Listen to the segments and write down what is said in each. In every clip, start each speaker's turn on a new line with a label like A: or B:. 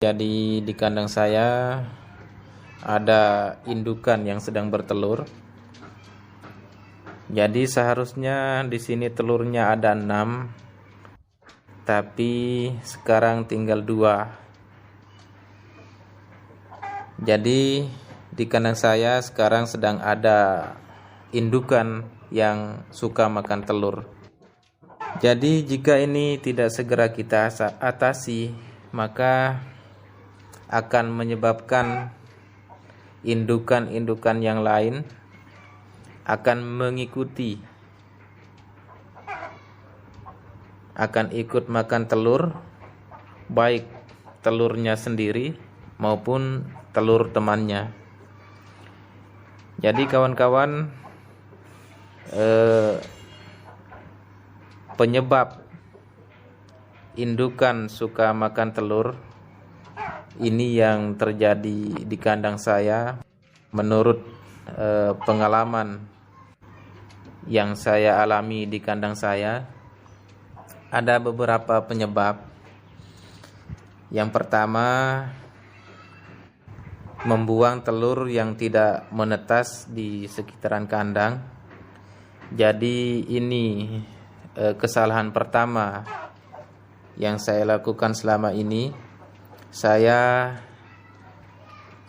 A: Jadi di kandang saya ada indukan yang sedang bertelur. Jadi seharusnya di sini telurnya ada 6, tapi sekarang tinggal 2. Jadi di kandang saya sekarang sedang ada indukan yang suka makan telur. Jadi jika ini tidak segera kita atasi, maka akan menyebabkan indukan-indukan yang lain akan mengikuti, akan ikut makan telur, baik telurnya sendiri maupun telur temannya. Jadi kawan-kawan, penyebab indukan suka makan telur ini yang terjadi di kandang saya menurut pengalaman yang saya alami di kandang saya. Ada beberapa penyebab. Yang pertama, membuang telur yang tidak menetas di sekitaran kandang. Jadi ini kesalahan pertama yang saya lakukan selama ini. Saya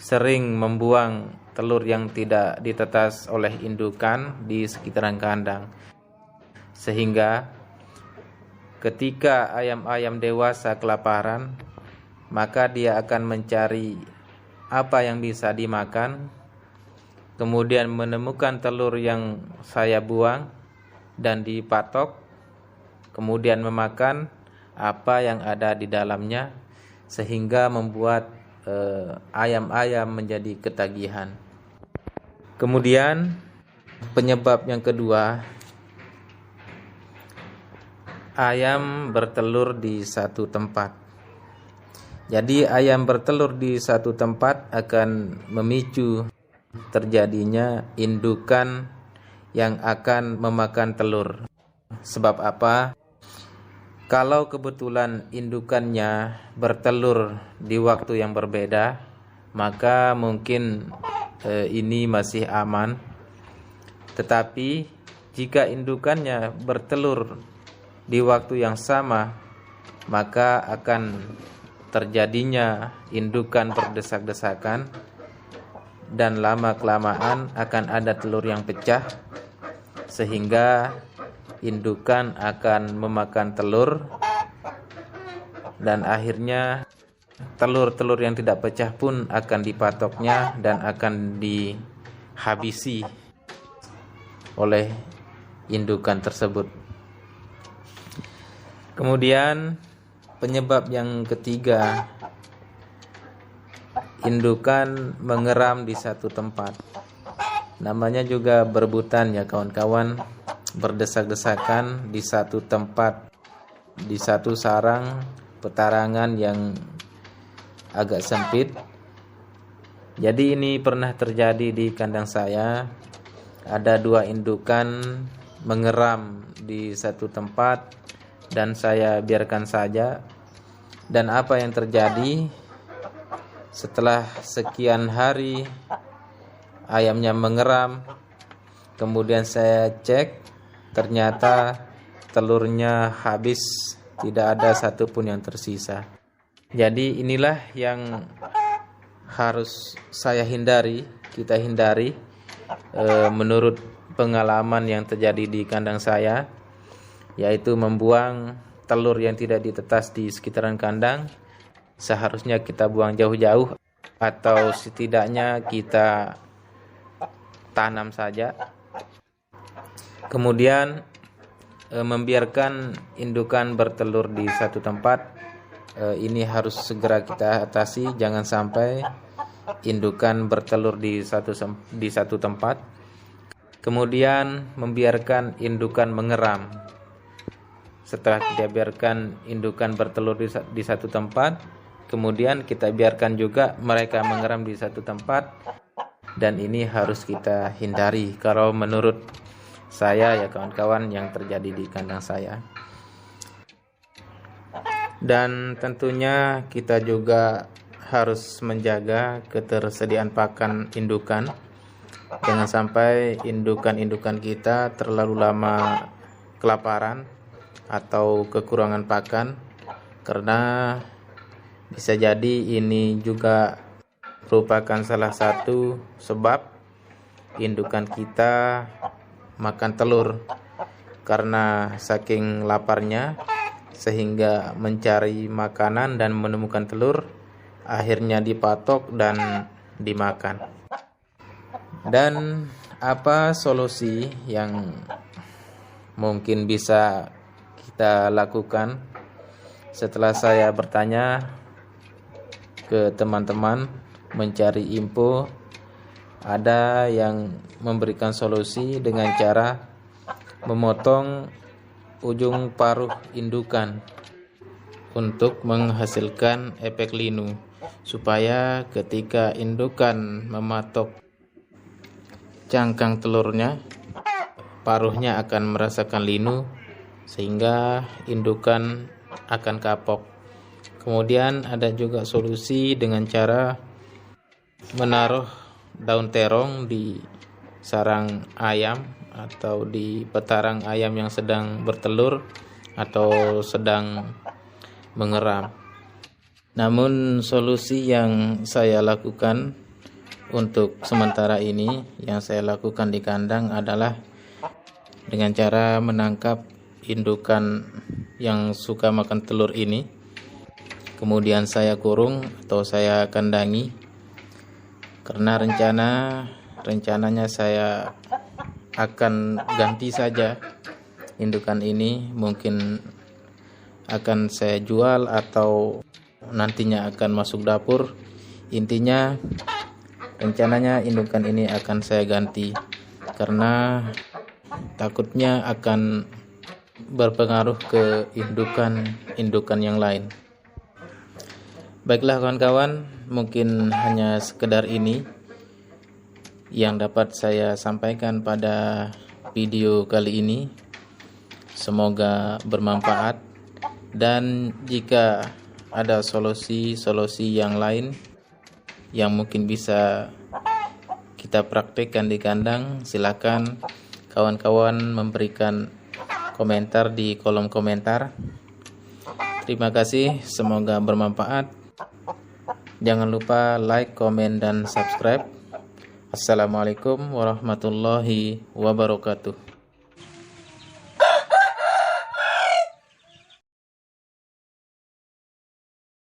A: sering membuang telur yang tidak ditetas oleh indukan di sekitaran kandang, sehingga ketika ayam-ayam dewasa kelaparan, maka dia akan mencari apa yang bisa dimakan, kemudian menemukan telur yang saya buang dan dipatok, kemudian memakan apa yang ada di dalamnya, sehingga membuat ayam-ayam menjadi ketagihan. Kemudian penyebab yang kedua, ayam bertelur di satu tempat. Jadi ayam bertelur di satu tempat akan memicu terjadinya indukan yang akan memakan telur. Sebab apa? Kalau kebetulan indukannya bertelur di waktu yang berbeda, maka mungkin ini masih aman. Tetapi jika indukannya bertelur di waktu yang sama, maka akan terjadinya indukan berdesak-desakan, dan lama-kelamaan akan ada telur yang pecah, sehingga indukan akan memakan telur, dan akhirnya telur-telur yang tidak pecah pun akan dipatoknya dan akan dihabisi oleh indukan tersebut. Kemudian penyebab yang ketiga, indukan mengeram di satu tempat. Namanya juga berebutan ya kawan-kawan, berdesak-desakan di satu tempat, di satu sarang petarangan yang agak sempit. Jadi ini pernah terjadi di kandang saya. Ada 2 indukan mengeram di satu tempat dan saya biarkan saja. Dan apa yang terjadi? Setelah sekian hari ayamnya mengeram, kemudian saya cek, ternyata telurnya habis, tidak ada satupun yang tersisa. Jadi inilah yang harus saya hindari, kita hindari menurut pengalaman yang terjadi di kandang saya, yaitu membuang telur yang tidak ditetas di sekitaran kandang. Seharusnya kita buang jauh-jauh, atau setidaknya kita tanam saja. Kemudian membiarkan indukan bertelur di satu tempat, ini harus segera kita atasi. Jangan sampai indukan bertelur di satu tempat. Kemudian membiarkan indukan mengeram. Setelah kita biarkan indukan bertelur di satu tempat, kemudian kita biarkan juga mereka mengeram di satu tempat, dan ini harus kita hindari kalau menurut saya ya kawan-kawan yang terjadi di kandang saya. Dan tentunya kita juga harus menjaga ketersediaan pakan indukan. Jangan sampai indukan-indukan kita terlalu lama kelaparan atau kekurangan pakan, karena bisa jadi ini juga merupakan salah satu sebab indukan kita makan telur karena saking laparnya, sehingga mencari makanan dan menemukan telur, akhirnya dipatok dan dimakan. Dan apa solusi yang mungkin bisa kita lakukan? Setelah saya bertanya ke teman-teman, mencari info, ada yang memberikan solusi dengan cara memotong ujung paruh indukan untuk menghasilkan efek linu, supaya ketika indukan mematok cangkang telurnya, paruhnya akan merasakan linu sehingga indukan akan kapok. Kemudian ada juga solusi dengan cara menaruh daun terong di sarang ayam atau di petarang ayam yang sedang bertelur atau sedang mengeram. Namun solusi yang saya lakukan untuk sementara ini, yang saya lakukan di kandang adalah dengan cara menangkap indukan yang suka makan telur ini, kemudian saya kurung atau saya kandangi, karena rencananya saya akan ganti saja indukan ini, mungkin akan saya jual atau nantinya akan masuk dapur. Intinya rencananya indukan ini akan saya ganti karena takutnya akan berpengaruh ke indukan yang lain. Baiklah kawan-kawan, mungkin hanya sekedar ini yang dapat saya sampaikan pada video kali ini. Semoga bermanfaat, dan jika ada solusi-solusi yang lain yang mungkin bisa kita praktekkan di kandang, silakan kawan-kawan memberikan komentar di kolom komentar. Terima kasih, semoga bermanfaat. Jangan lupa like, komen, dan subscribe. Assalamualaikum warahmatullahi wabarakatuh.